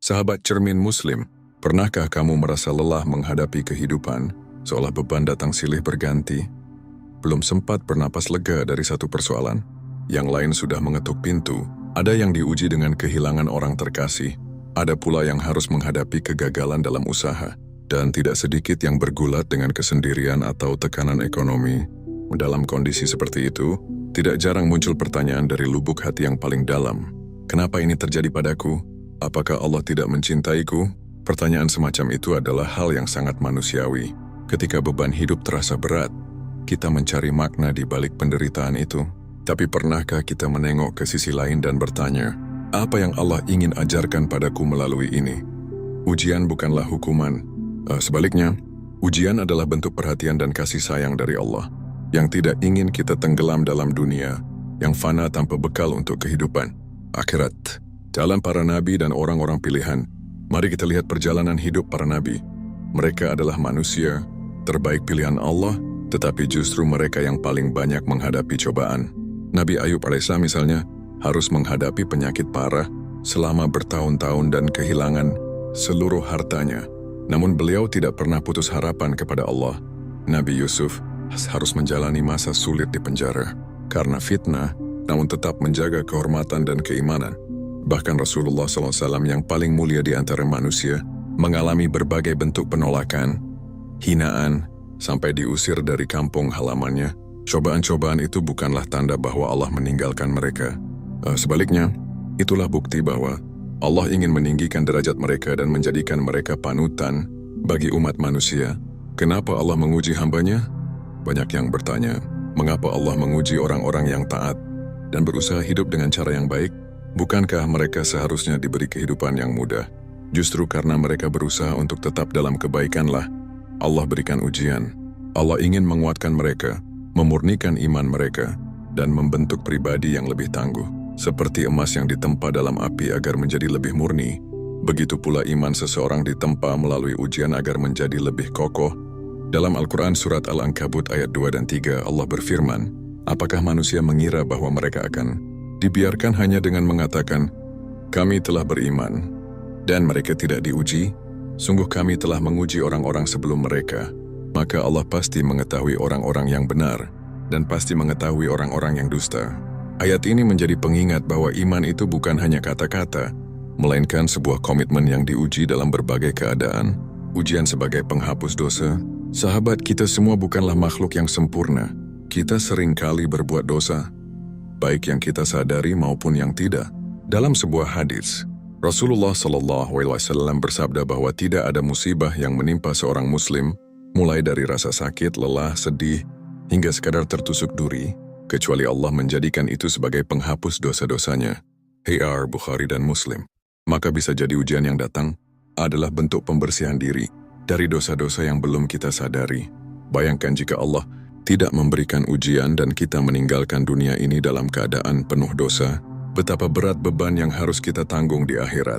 Sahabat cermin Muslim, pernahkah kamu merasa lelah menghadapi kehidupan, seolah beban datang silih berganti? Belum sempat bernapas lega dari satu persoalan, yang lain sudah mengetuk pintu. Ada yang diuji dengan kehilangan orang terkasih, ada pula yang harus menghadapi kegagalan dalam usaha, dan tidak sedikit yang bergulat dengan kesendirian atau tekanan ekonomi. Dalam kondisi seperti itu, tidak jarang muncul pertanyaan dari lubuk hati yang paling dalam. Kenapa ini terjadi padaku? Apakah Allah tidak mencintaiku? Pertanyaan semacam itu adalah hal yang sangat manusiawi. Ketika beban hidup terasa berat, kita mencari makna di balik penderitaan itu. Tapi pernahkah kita menengok ke sisi lain dan bertanya, apa yang Allah ingin ajarkan padaku melalui ini? Ujian bukanlah hukuman. Sebaliknya, ujian adalah bentuk perhatian dan kasih sayang dari Allah, yang tidak ingin kita tenggelam dalam dunia, yang fana tanpa bekal untuk kehidupan akhirat. Jalan para nabi dan orang-orang pilihan. Mari kita lihat perjalanan hidup para nabi. Mereka adalah manusia, terbaik pilihan Allah, tetapi justru mereka yang paling banyak menghadapi cobaan. Nabi Ayub alaihissalam misalnya, harus menghadapi penyakit parah selama bertahun-tahun dan kehilangan seluruh hartanya. Namun beliau tidak pernah putus harapan kepada Allah. Nabi Yusuf harus menjalani masa sulit di penjara karena fitnah, namun tetap menjaga kehormatan dan keimanan. Bahkan Rasulullah SAW yang paling mulia di antara manusia mengalami berbagai bentuk penolakan, hinaan, sampai diusir dari kampung halamannya. Cobaan-cobaan itu bukanlah tanda bahwa Allah meninggalkan mereka. Sebaliknya, itulah bukti bahwa Allah ingin meninggikan derajat mereka dan menjadikan mereka panutan bagi umat manusia. Kenapa Allah menguji hambanya? Banyak yang bertanya, mengapa Allah menguji orang-orang yang taat dan berusaha hidup dengan cara yang baik? Bukankah mereka seharusnya diberi kehidupan yang mudah? Justru karena mereka berusaha untuk tetap dalam kebaikanlah Allah berikan ujian. Allah ingin menguatkan mereka, memurnikan iman mereka, dan membentuk pribadi yang lebih tangguh. Seperti emas yang ditempa dalam api agar menjadi lebih murni, begitu pula iman seseorang ditempa melalui ujian agar menjadi lebih kokoh. Dalam Al-Quran Surat Al-Ankabut ayat 2 dan 3 Allah berfirman, apakah manusia mengira bahwa mereka akan dibiarkan hanya dengan mengatakan, kami telah beriman, dan mereka tidak diuji? Sungguh kami telah menguji orang-orang sebelum mereka, maka Allah pasti mengetahui orang-orang yang benar, dan pasti mengetahui orang-orang yang dusta. Ayat ini menjadi pengingat bahwa iman itu bukan hanya kata-kata, melainkan sebuah komitmen yang diuji dalam berbagai keadaan. Ujian sebagai penghapus dosa. Sahabat, kita semua bukanlah makhluk yang sempurna. Kita seringkali berbuat dosa, baik yang kita sadari maupun yang tidak. Dalam sebuah hadis, Rasulullah SAW bersabda bahwa tidak ada musibah yang menimpa seorang muslim, mulai dari rasa sakit, lelah, sedih, hingga sekadar tertusuk duri, kecuali Allah menjadikan itu sebagai penghapus dosa-dosanya. Har Bukhari dan Muslim. Maka bisa jadi ujian yang datang adalah bentuk pembersihan diri dari dosa-dosa yang belum kita sadari. Bayangkan jika Allah tidak memberikan ujian dan kita meninggalkan dunia ini dalam keadaan penuh dosa, betapa berat beban yang harus kita tanggung di akhirat.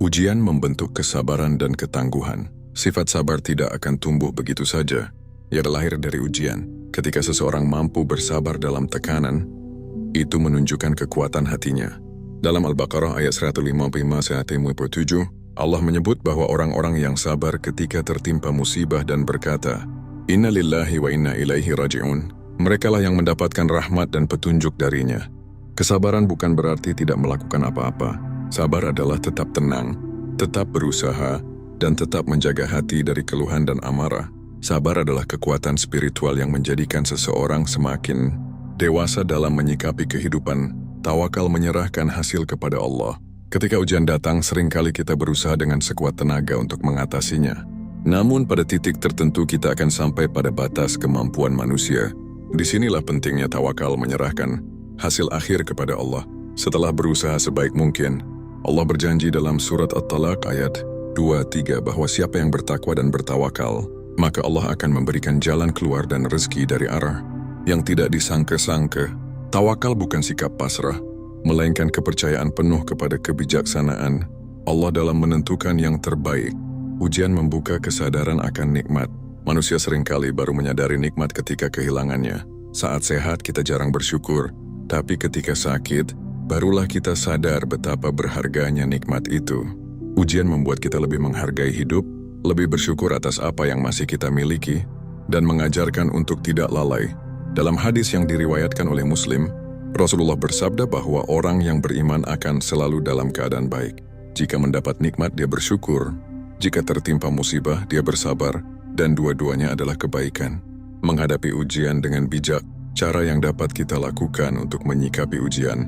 Ujian membentuk kesabaran dan ketangguhan. Sifat sabar tidak akan tumbuh begitu saja. Ia lahir dari ujian. Ketika seseorang mampu bersabar dalam tekanan, itu menunjukkan kekuatan hatinya. Dalam Al-Baqarah ayat 155-157, Allah menyebut bahwa orang-orang yang sabar ketika tertimpa musibah dan berkata, Inna lillahi wa inna ilaihi raji'un. Merekalah yang mendapatkan rahmat dan petunjuk darinya. Kesabaran bukan berarti tidak melakukan apa-apa. Sabar adalah tetap tenang, tetap berusaha, dan tetap menjaga hati dari keluhan dan amarah. Sabar adalah kekuatan spiritual yang menjadikan seseorang semakin dewasa dalam menyikapi kehidupan. Tawakal menyerahkan hasil kepada Allah. Ketika ujian datang, seringkali kita berusaha dengan sekuat tenaga untuk mengatasinya. Namun pada titik tertentu kita akan sampai pada batas kemampuan manusia. Disinilah pentingnya tawakal menyerahkan hasil akhir kepada Allah. Setelah berusaha sebaik mungkin, Allah berjanji dalam surat At-Talaq ayat 2-3 bahwa siapa yang bertakwa dan bertawakal, maka Allah akan memberikan jalan keluar dan rezeki dari arah yang tidak disangka-sangka. Tawakal bukan sikap pasrah, melainkan kepercayaan penuh kepada kebijaksanaan Allah dalam menentukan yang terbaik. Ujian membuka kesadaran akan nikmat. Manusia seringkali baru menyadari nikmat ketika kehilangannya. Saat sehat kita jarang bersyukur, tapi ketika sakit, barulah kita sadar betapa berharganya nikmat itu. Ujian membuat kita lebih menghargai hidup, lebih bersyukur atas apa yang masih kita miliki, dan mengajarkan untuk tidak lalai. Dalam hadis yang diriwayatkan oleh Muslim, Rasulullah bersabda bahwa orang yang beriman akan selalu dalam keadaan baik. Jika mendapat nikmat, dia bersyukur. Jika tertimpa musibah, dia bersabar, dan dua-duanya adalah kebaikan. Menghadapi ujian dengan bijak, cara yang dapat kita lakukan untuk menyikapi ujian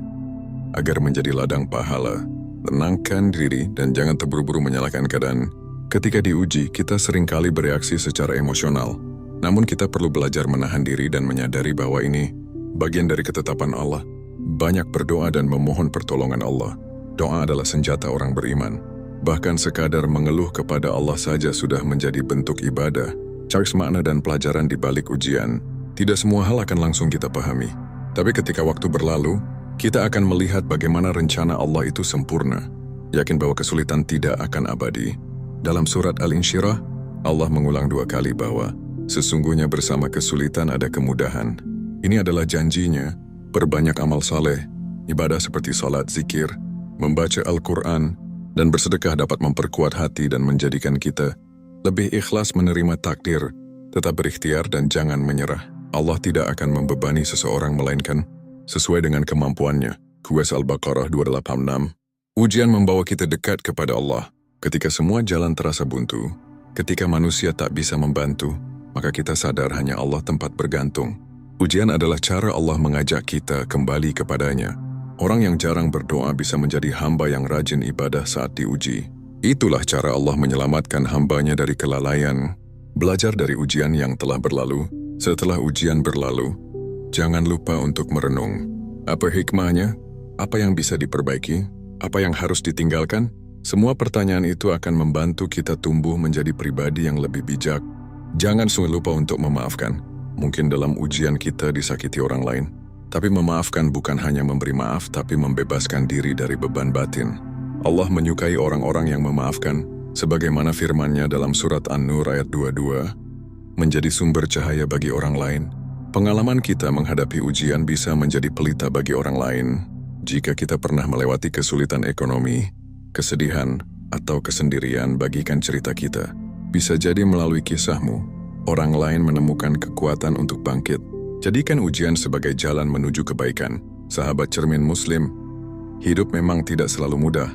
agar menjadi ladang pahala. Tenangkan diri dan jangan terburu-buru menyalahkan keadaan. Ketika diuji, kita seringkali bereaksi secara emosional. Namun kita perlu belajar menahan diri dan menyadari bahwa ini bagian dari ketetapan Allah. Banyak berdoa dan memohon pertolongan Allah. Doa adalah senjata orang beriman. Bahkan sekadar mengeluh kepada Allah saja sudah menjadi bentuk ibadah. Cari makna dan pelajaran di balik ujian. Tidak semua hal akan langsung kita pahami. Tapi ketika waktu berlalu, kita akan melihat bagaimana rencana Allah itu sempurna. Yakin bahwa kesulitan tidak akan abadi. Dalam surat Al-Insyirah, Allah mengulang 2 kali bahwa sesungguhnya bersama kesulitan ada kemudahan. Ini adalah janjinya, perbanyak amal saleh, ibadah seperti salat, zikir, membaca Al-Quran, dan bersedekah dapat memperkuat hati dan menjadikan kita lebih ikhlas menerima takdir, tetap berikhtiar dan jangan menyerah. Allah tidak akan membebani seseorang melainkan sesuai dengan kemampuannya. QS Al-Baqarah 286. Ujian membawa kita dekat kepada Allah. Ketika semua jalan terasa buntu, ketika manusia tak bisa membantu, maka kita sadar hanya Allah tempat bergantung. Ujian adalah cara Allah mengajak kita kembali kepadanya. Orang yang jarang berdoa bisa menjadi hamba yang rajin ibadah saat diuji. Itulah cara Allah menyelamatkan hambanya dari kelalaian. Belajar dari ujian yang telah berlalu. Setelah ujian berlalu, jangan lupa untuk merenung. Apa hikmahnya? Apa yang bisa diperbaiki? Apa yang harus ditinggalkan? Semua pertanyaan itu akan membantu kita tumbuh menjadi pribadi yang lebih bijak. Jangan sungguh lupa untuk memaafkan. Mungkin dalam ujian kita disakiti orang lain. Tapi memaafkan bukan hanya memberi maaf, tapi membebaskan diri dari beban batin. Allah menyukai orang-orang yang memaafkan, sebagaimana firman-Nya dalam surat An-Nur ayat 22, menjadi sumber cahaya bagi orang lain. Pengalaman kita menghadapi ujian bisa menjadi pelita bagi orang lain. Jika kita pernah melewati kesulitan ekonomi, kesedihan, atau kesendirian, bagikan cerita kita. Bisa jadi melalui kisahmu, orang lain menemukan kekuatan untuk bangkit. Jadikan ujian sebagai jalan menuju kebaikan. Sahabat cermin Muslim, hidup memang tidak selalu mudah,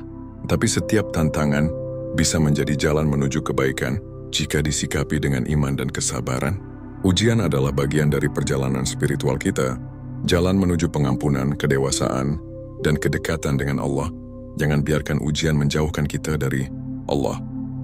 tapi setiap tantangan bisa menjadi jalan menuju kebaikan jika disikapi dengan iman dan kesabaran. Ujian adalah bagian dari perjalanan spiritual kita, jalan menuju pengampunan, kedewasaan, dan kedekatan dengan Allah. Jangan biarkan ujian menjauhkan kita dari Allah.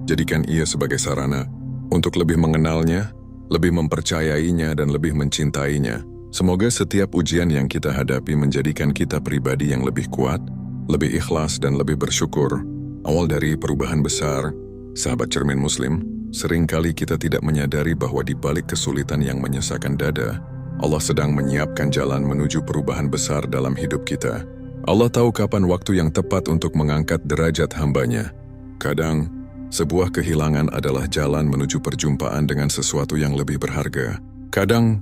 Jadikan ia sebagai sarana untuk lebih mengenalnya, lebih mempercayainya, dan lebih mencintainya. Semoga setiap ujian yang kita hadapi menjadikan kita pribadi yang lebih kuat, lebih ikhlas, dan lebih bersyukur. Awal dari perubahan besar, sahabat cermin Muslim, seringkali kita tidak menyadari bahwa di balik kesulitan yang menyesakkan dada, Allah sedang menyiapkan jalan menuju perubahan besar dalam hidup kita. Allah tahu kapan waktu yang tepat untuk mengangkat derajat hambanya. Kadang, sebuah kehilangan adalah jalan menuju perjumpaan dengan sesuatu yang lebih berharga. Kadang,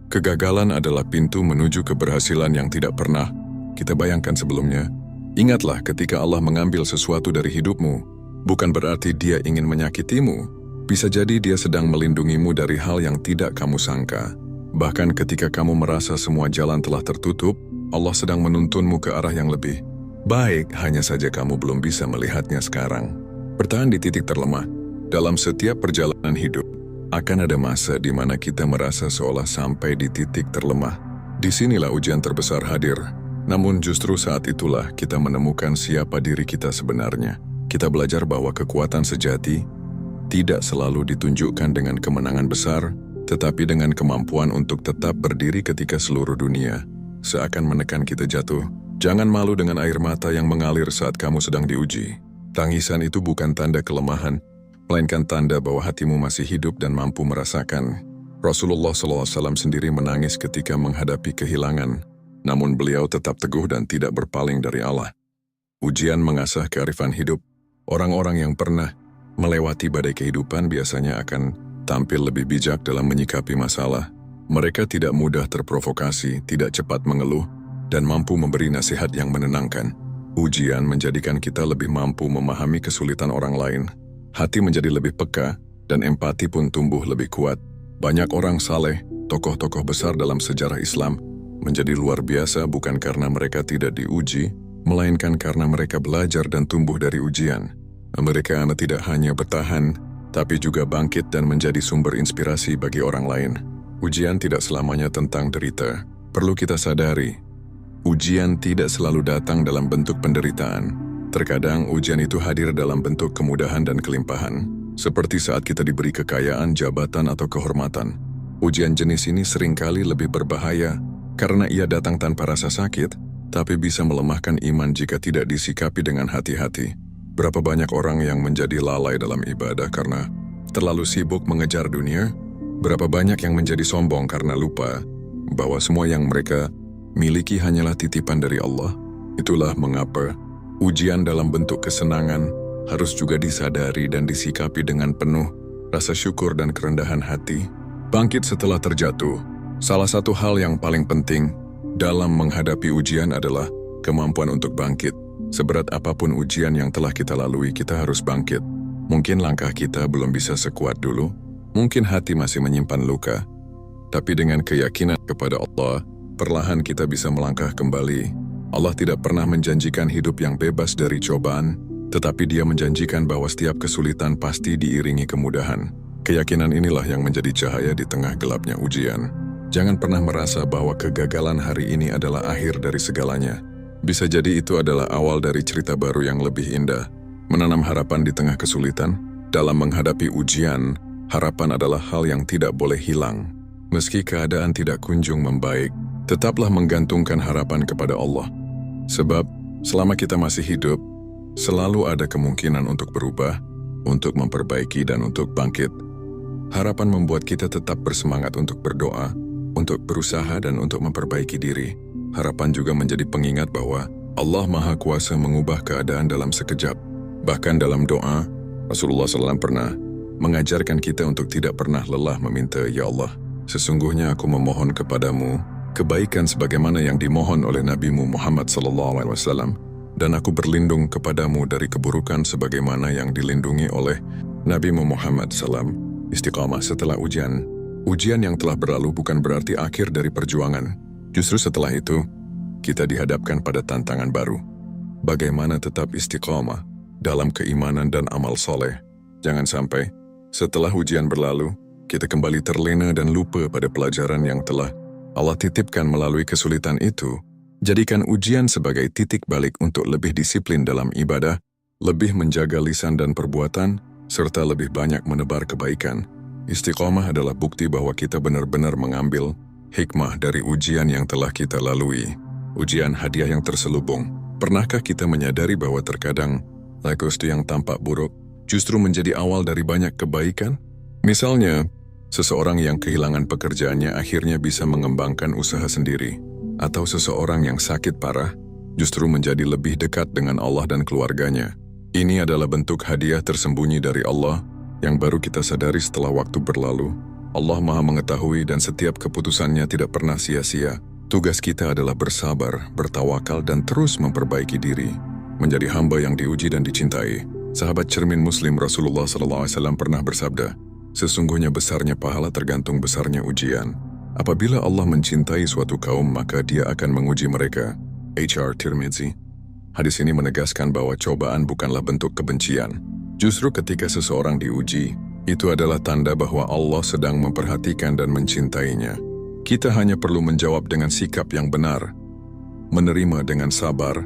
kegagalan adalah pintu menuju keberhasilan yang tidak pernah kita bayangkan sebelumnya. Ingatlah ketika Allah mengambil sesuatu dari hidupmu, bukan berarti Dia ingin menyakitimu. Bisa jadi Dia sedang melindungimu dari hal yang tidak kamu sangka. Bahkan ketika kamu merasa semua jalan telah tertutup, Allah sedang menuntunmu ke arah yang lebih baik, hanya saja kamu belum bisa melihatnya sekarang. Bertahan di titik terlemah. Dalam setiap perjalanan hidup, akan ada masa di mana kita merasa seolah sampai di titik terlemah. Disinilah ujian terbesar hadir. Namun justru saat itulah kita menemukan siapa diri kita sebenarnya. Kita belajar bahwa kekuatan sejati tidak selalu ditunjukkan dengan kemenangan besar, tetapi dengan kemampuan untuk tetap berdiri ketika seluruh dunia seakan menekan kita jatuh. Jangan malu dengan air mata yang mengalir saat kamu sedang diuji. Tangisan itu bukan tanda kelemahan, melainkan tanda bahwa hatimu masih hidup dan mampu merasakan. Rasulullah SAW sendiri menangis ketika menghadapi kehilangan, namun beliau tetap teguh dan tidak berpaling dari Allah. Ujian mengasah kearifan hidup. Orang-orang yang pernah melewati badai kehidupan biasanya akan tampil lebih bijak dalam menyikapi masalah. Mereka tidak mudah terprovokasi, tidak cepat mengeluh, dan mampu memberi nasihat yang menenangkan. Ujian menjadikan kita lebih mampu memahami kesulitan orang lain. Hati menjadi lebih peka, dan empati pun tumbuh lebih kuat. Banyak orang saleh, tokoh-tokoh besar dalam sejarah Islam, menjadi luar biasa bukan karena mereka tidak diuji, melainkan karena mereka belajar dan tumbuh dari ujian. Mereka tidak hanya bertahan, tapi juga bangkit dan menjadi sumber inspirasi bagi orang lain. Ujian tidak selamanya tentang derita. Perlu kita sadari, ujian tidak selalu datang dalam bentuk penderitaan. Terkadang ujian itu hadir dalam bentuk kemudahan dan kelimpahan, seperti saat kita diberi kekayaan, jabatan, atau kehormatan. Ujian jenis ini seringkali lebih berbahaya karena ia datang tanpa rasa sakit, tapi bisa melemahkan iman jika tidak disikapi dengan hati-hati. Berapa banyak orang yang menjadi lalai dalam ibadah karena terlalu sibuk mengejar dunia? Berapa banyak yang menjadi sombong karena lupa bahwa semua yang mereka miliki hanyalah titipan dari Allah? Itulah mengapa ujian dalam bentuk kesenangan harus juga disadari dan disikapi dengan penuh rasa syukur dan kerendahan hati. Bangkit setelah terjatuh. Salah satu hal yang paling penting dalam menghadapi ujian adalah kemampuan untuk bangkit. Seberat apapun ujian yang telah kita lalui, kita harus bangkit. Mungkin langkah kita belum bisa sekuat dulu, mungkin hati masih menyimpan luka, tapi dengan keyakinan kepada Allah, perlahan kita bisa melangkah kembali. Allah tidak pernah menjanjikan hidup yang bebas dari cobaan, tetapi Dia menjanjikan bahwa setiap kesulitan pasti diiringi kemudahan. Keyakinan inilah yang menjadi cahaya di tengah gelapnya ujian. Jangan pernah merasa bahwa kegagalan hari ini adalah akhir dari segalanya. Bisa jadi itu adalah awal dari cerita baru yang lebih indah. Menanam harapan di tengah kesulitan. Dalam menghadapi ujian, harapan adalah hal yang tidak boleh hilang. Meski keadaan tidak kunjung membaik, tetaplah menggantungkan harapan kepada Allah. Sebab, selama kita masih hidup, selalu ada kemungkinan untuk berubah, untuk memperbaiki dan untuk bangkit. Harapan membuat kita tetap bersemangat untuk berdoa, untuk berusaha dan untuk memperbaiki diri. Harapan juga menjadi pengingat bahwa Allah Maha Kuasa mengubah keadaan dalam sekejap. Bahkan dalam doa, Rasulullah SAW pernah mengajarkan kita untuk tidak pernah lelah meminta, "Ya Allah, sesungguhnya aku memohon kepadamu kebaikan sebagaimana yang dimohon oleh Nabi-Mu Muhammad SAW, dan aku berlindung kepadamu dari keburukan sebagaimana yang dilindungi oleh Nabi-Mu Muhammad SAW." Istiqamah setelah ujian. Ujian yang telah berlalu bukan berarti akhir dari perjuangan. Justru setelah itu, kita dihadapkan pada tantangan baru. Bagaimana tetap istiqamah dalam keimanan dan amal soleh. Jangan sampai setelah ujian berlalu, kita kembali terlena dan lupa pada pelajaran yang telah Allah titipkan melalui kesulitan itu. Jadikan ujian sebagai titik balik untuk lebih disiplin dalam ibadah, lebih menjaga lisan dan perbuatan, serta lebih banyak menebar kebaikan. Istiqamah adalah bukti bahwa kita benar-benar mengambil hikmah dari ujian yang telah kita lalui. Ujian hadiah yang terselubung. Pernahkah kita menyadari bahwa terkadang lakukan yang tampak buruk justru menjadi awal dari banyak kebaikan? Misalnya, seseorang yang kehilangan pekerjaannya akhirnya bisa mengembangkan usaha sendiri. Atau seseorang yang sakit parah justru menjadi lebih dekat dengan Allah dan keluarganya. Ini adalah bentuk hadiah tersembunyi dari Allah yang baru kita sadari setelah waktu berlalu. Allah Maha mengetahui dan setiap keputusannya tidak pernah sia-sia. Tugas kita adalah bersabar, bertawakal, dan terus memperbaiki diri. Menjadi hamba yang diuji dan dicintai. Sahabat cermin Muslim Rasulullah SAW pernah bersabda, "Sesungguhnya besarnya pahala tergantung besarnya ujian. Apabila Allah mencintai suatu kaum, maka Dia akan menguji mereka." H.R. Tirmidzi. Hadis ini menegaskan bahwa cobaan bukanlah bentuk kebencian. Justru ketika seseorang diuji, itu adalah tanda bahwa Allah sedang memperhatikan dan mencintainya. Kita hanya perlu menjawab dengan sikap yang benar, menerima dengan sabar,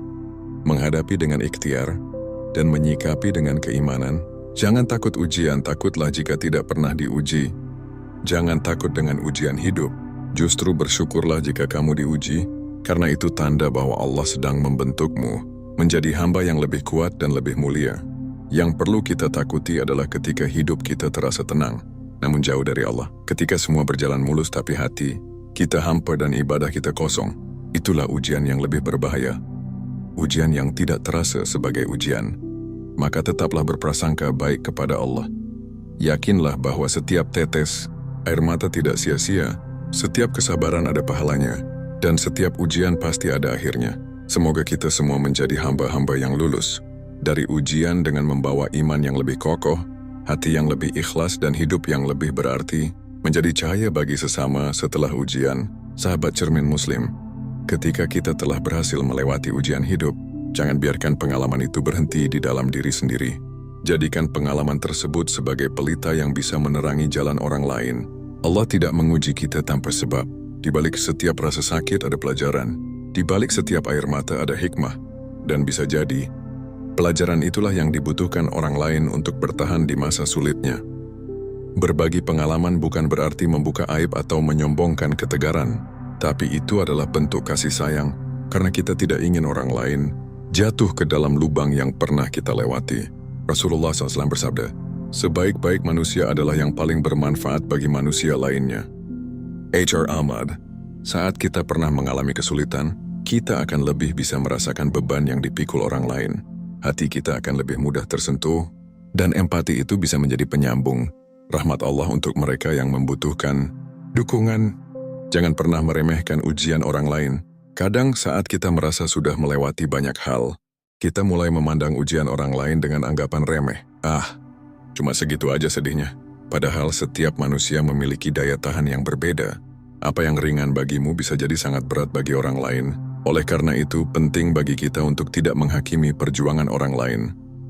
menghadapi dengan ikhtiar, dan menyikapi dengan keimanan. Jangan takut ujian, takutlah jika tidak pernah diuji. Jangan takut dengan ujian hidup, justru bersyukurlah jika kamu diuji, karena itu tanda bahwa Allah sedang membentukmu menjadi hamba yang lebih kuat dan lebih mulia. Yang perlu kita takuti adalah ketika hidup kita terasa tenang, namun jauh dari Allah. Ketika semua berjalan mulus tapi hati kita hampa dan ibadah kita kosong, itulah ujian yang lebih berbahaya. Ujian yang tidak terasa sebagai ujian. Maka tetaplah berprasangka baik kepada Allah. Yakinlah bahwa setiap tetes air mata tidak sia-sia, setiap kesabaran ada pahalanya, dan setiap ujian pasti ada akhirnya. Semoga kita semua menjadi hamba-hamba yang lulus dari ujian dengan membawa iman yang lebih kokoh, hati yang lebih ikhlas dan hidup yang lebih berarti, menjadi cahaya bagi sesama setelah ujian. Sahabat cermin Muslim, ketika kita telah berhasil melewati ujian hidup, jangan biarkan pengalaman itu berhenti di dalam diri sendiri. Jadikan pengalaman tersebut sebagai pelita yang bisa menerangi jalan orang lain. Allah tidak menguji kita tanpa sebab. Di balik setiap rasa sakit ada pelajaran. Di balik setiap air mata ada hikmah. Dan bisa jadi, pelajaran itulah yang dibutuhkan orang lain untuk bertahan di masa sulitnya. Berbagi pengalaman bukan berarti membuka aib atau menyombongkan ketegaran, tapi itu adalah bentuk kasih sayang karena kita tidak ingin orang lain jatuh ke dalam lubang yang pernah kita lewati. Rasulullah SAW bersabda, sebaik-baik manusia adalah yang paling bermanfaat bagi manusia lainnya. H.R. Ahmad, saat kita pernah mengalami kesulitan, kita akan lebih bisa merasakan beban yang dipikul orang lain. Hati kita akan lebih mudah tersentuh, dan empati itu bisa menjadi penyambung rahmat Allah untuk mereka yang membutuhkan dukungan. Jangan pernah meremehkan ujian orang lain. Kadang saat kita merasa sudah melewati banyak hal, kita mulai memandang ujian orang lain dengan anggapan remeh. Cuma segitu aja sedihnya. Padahal setiap manusia memiliki daya tahan yang berbeda. Apa yang ringan bagimu bisa jadi sangat berat bagi orang lain. Oleh karena itu, penting bagi kita untuk tidak menghakimi perjuangan orang lain.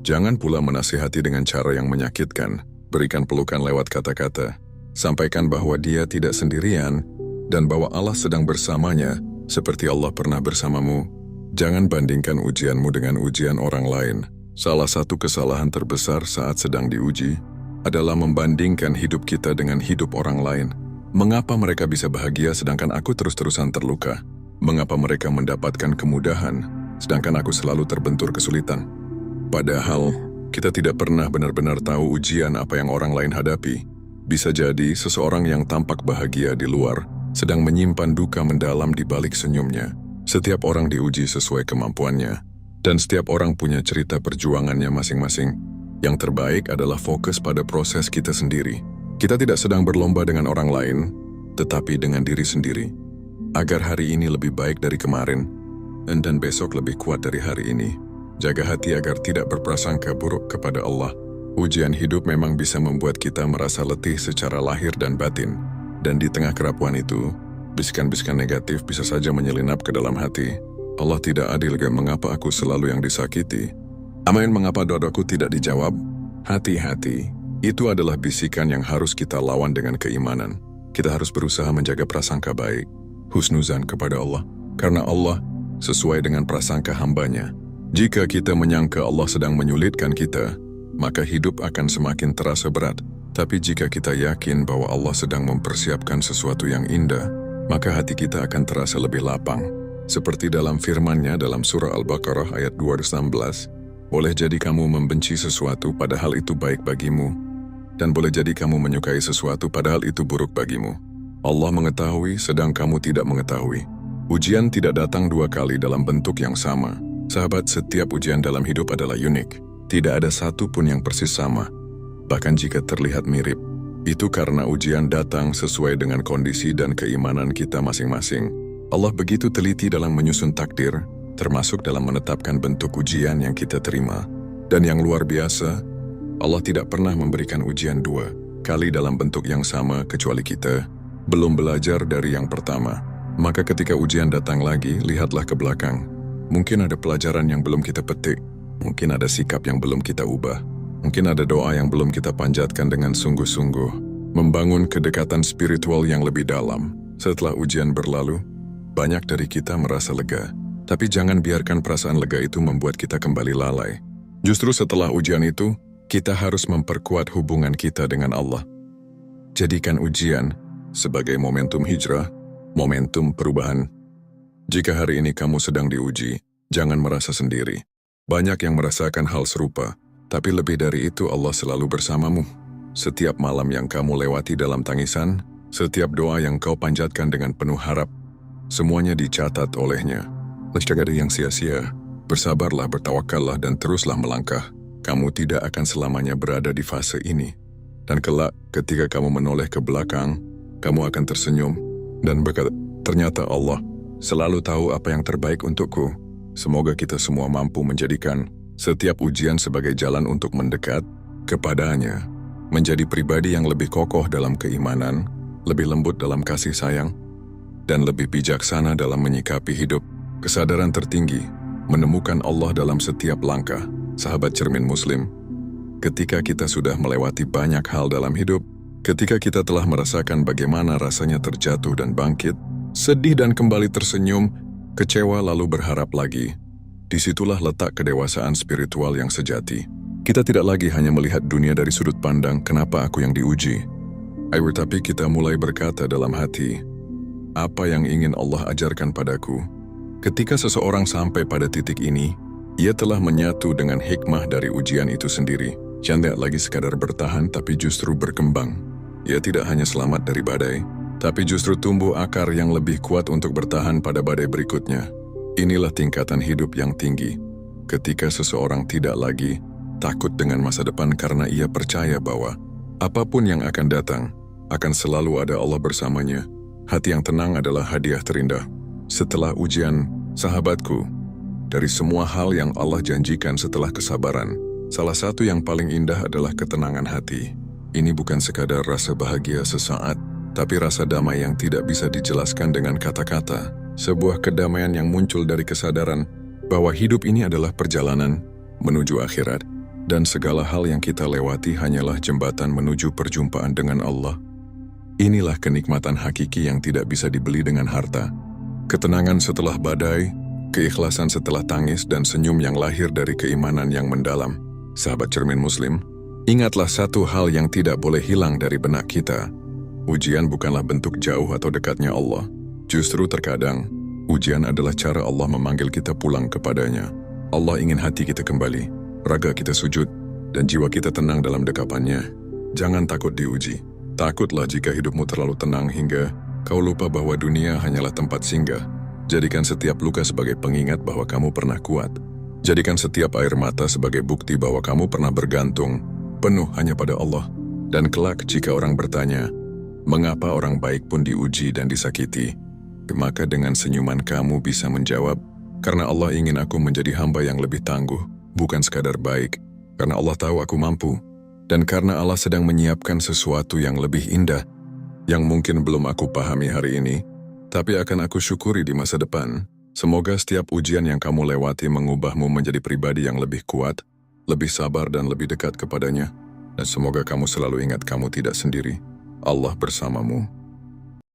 Jangan pula menasihati dengan cara yang menyakitkan. Berikan pelukan lewat kata-kata. Sampaikan bahwa dia tidak sendirian dan bahwa Allah sedang bersamanya seperti Allah pernah bersamamu. Jangan bandingkan ujianmu dengan ujian orang lain. Salah satu kesalahan terbesar saat sedang diuji adalah membandingkan hidup kita dengan hidup orang lain. Mengapa mereka bisa bahagia sedangkan aku terus-terusan terluka? Mengapa mereka mendapatkan kemudahan sedangkan aku selalu terbentur kesulitan? Padahal kita tidak pernah benar-benar tahu ujian apa yang orang lain hadapi. Bisa jadi seseorang yang tampak bahagia di luar sedang menyimpan duka mendalam di balik senyumnya. Setiap orang diuji sesuai kemampuannya, dan setiap orang punya cerita perjuangannya masing-masing. Yang terbaik adalah fokus pada proses kita sendiri. Kita tidak sedang berlomba dengan orang lain, tetapi dengan diri sendiri. Agar hari ini lebih baik dari kemarin, dan besok lebih kuat dari hari ini. Jaga hati agar tidak berprasangka buruk kepada Allah. Ujian hidup memang bisa membuat kita merasa letih secara lahir dan batin. Dan di tengah kerapuan itu, bisikan-bisikan negatif bisa saja menyelinap ke dalam hati. Allah tidak adil, mengapa aku selalu yang disakiti? Amin, mengapa doaku tidak dijawab? Hati-hati, itu adalah bisikan yang harus kita lawan dengan keimanan. Kita harus berusaha menjaga prasangka baik, husnuzan kepada Allah. Karena Allah sesuai dengan prasangka hambanya. Jika kita menyangka Allah sedang menyulitkan kita, maka hidup akan semakin terasa berat. Tapi jika kita yakin bahwa Allah sedang mempersiapkan sesuatu yang indah, maka hati kita akan terasa lebih lapang. Seperti dalam firman-Nya dalam surah Al-Baqarah ayat 216, boleh jadi kamu membenci sesuatu padahal itu baik bagimu, dan boleh jadi kamu menyukai sesuatu padahal itu buruk bagimu. Allah mengetahui sedang kamu tidak mengetahui. Ujian tidak datang dua kali dalam bentuk yang sama. Sahabat, setiap ujian dalam hidup adalah unik. Tidak ada satu pun yang persis sama. Bahkan jika terlihat mirip, itu karena ujian datang sesuai dengan kondisi dan keimanan kita masing-masing. Allah begitu teliti dalam menyusun takdir, termasuk dalam menetapkan bentuk ujian yang kita terima. Dan yang luar biasa, Allah tidak pernah memberikan ujian dua kali dalam bentuk yang sama kecuali kita belum belajar dari yang pertama. Maka ketika ujian datang lagi, lihatlah ke belakang. Mungkin ada pelajaran yang belum kita petik, mungkin ada sikap yang belum kita ubah, mungkin ada doa yang belum kita panjatkan dengan sungguh-sungguh, membangun kedekatan spiritual yang lebih dalam. Setelah ujian berlalu, banyak dari kita merasa lega. Tapi jangan biarkan perasaan lega itu membuat kita kembali lalai. Justru setelah ujian itu, kita harus memperkuat hubungan kita dengan Allah. Jadikan ujian sebagai momentum hijrah, momentum perubahan. Jika hari ini kamu sedang diuji, jangan merasa sendiri. Banyak yang merasakan hal serupa, tapi lebih dari itu Allah selalu bersamamu. Setiap malam yang kamu lewati dalam tangisan, setiap doa yang kau panjatkan dengan penuh harap, semuanya dicatat olehnya. Jangan ada yang sia-sia. Bersabarlah, bertawakallah, dan teruslah melangkah. Kamu tidak akan selamanya berada di fase ini. Dan kelak, ketika kamu menoleh ke belakang, kamu akan tersenyum dan berkata, ternyata Allah selalu tahu apa yang terbaik untukku. Semoga kita semua mampu menjadikan setiap ujian sebagai jalan untuk mendekat kepadanya, menjadi pribadi yang lebih kokoh dalam keimanan, lebih lembut dalam kasih sayang, dan lebih bijaksana dalam menyikapi hidup. Kesadaran tertinggi, menemukan Allah dalam setiap langkah. Sahabat cermin Muslim, ketika kita sudah melewati banyak hal dalam hidup, ketika kita telah merasakan bagaimana rasanya terjatuh dan bangkit, sedih dan kembali tersenyum, kecewa lalu berharap lagi, disitulah letak kedewasaan spiritual yang sejati. Kita tidak lagi hanya melihat dunia dari sudut pandang, kenapa aku yang diuji? Tapi kita mulai berkata dalam hati, apa yang ingin Allah ajarkan padaku? Ketika seseorang sampai pada titik ini, ia telah menyatu dengan hikmah dari ujian itu sendiri. Tidak lagi sekadar bertahan, tapi justru berkembang. Ia tidak hanya selamat dari badai, tapi justru tumbuh akar yang lebih kuat untuk bertahan pada badai berikutnya. Inilah tingkatan hidup yang tinggi, ketika seseorang tidak lagi takut dengan masa depan karena ia percaya bahwa apapun yang akan datang, akan selalu ada Allah bersamanya. Hati yang tenang adalah hadiah terindah. Setelah ujian, sahabatku, dari semua hal yang Allah janjikan setelah kesabaran, salah satu yang paling indah adalah ketenangan hati. Ini bukan sekadar rasa bahagia sesaat, tapi rasa damai yang tidak bisa dijelaskan dengan kata-kata. Sebuah kedamaian yang muncul dari kesadaran bahwa hidup ini adalah perjalanan menuju akhirat, dan segala hal yang kita lewati hanyalah jembatan menuju perjumpaan dengan Allah. Inilah kenikmatan hakiki yang tidak bisa dibeli dengan harta. Ketenangan setelah badai, keikhlasan setelah tangis, dan senyum yang lahir dari keimanan yang mendalam. Sahabat cermin Muslim, ingatlah satu hal yang tidak boleh hilang dari benak kita. Ujian bukanlah bentuk jauh atau dekatnya Allah. Justru terkadang, ujian adalah cara Allah memanggil kita pulang kepadanya. Allah ingin hati kita kembali, raga kita sujud, dan jiwa kita tenang dalam dekapannya. Jangan takut diuji. Takutlah jika hidupmu terlalu tenang hingga kau lupa bahwa dunia hanyalah tempat singgah. Jadikan setiap luka sebagai pengingat bahwa kamu pernah kuat. Jadikan setiap air mata sebagai bukti bahwa kamu pernah bergantung penuh hanya pada Allah. Dan kelak jika orang bertanya, mengapa orang baik pun diuji dan disakiti? Maka dengan senyuman kamu bisa menjawab, karena Allah ingin aku menjadi hamba yang lebih tangguh, bukan sekadar baik. Karena Allah tahu aku mampu. Dan karena Allah sedang menyiapkan sesuatu yang lebih indah, yang mungkin belum aku pahami hari ini, tapi akan aku syukuri di masa depan. Semoga setiap ujian yang kamu lewati mengubahmu menjadi pribadi yang lebih kuat, lebih sabar dan lebih dekat kepadanya. Dan semoga kamu selalu ingat kamu tidak sendiri. Allah bersamamu.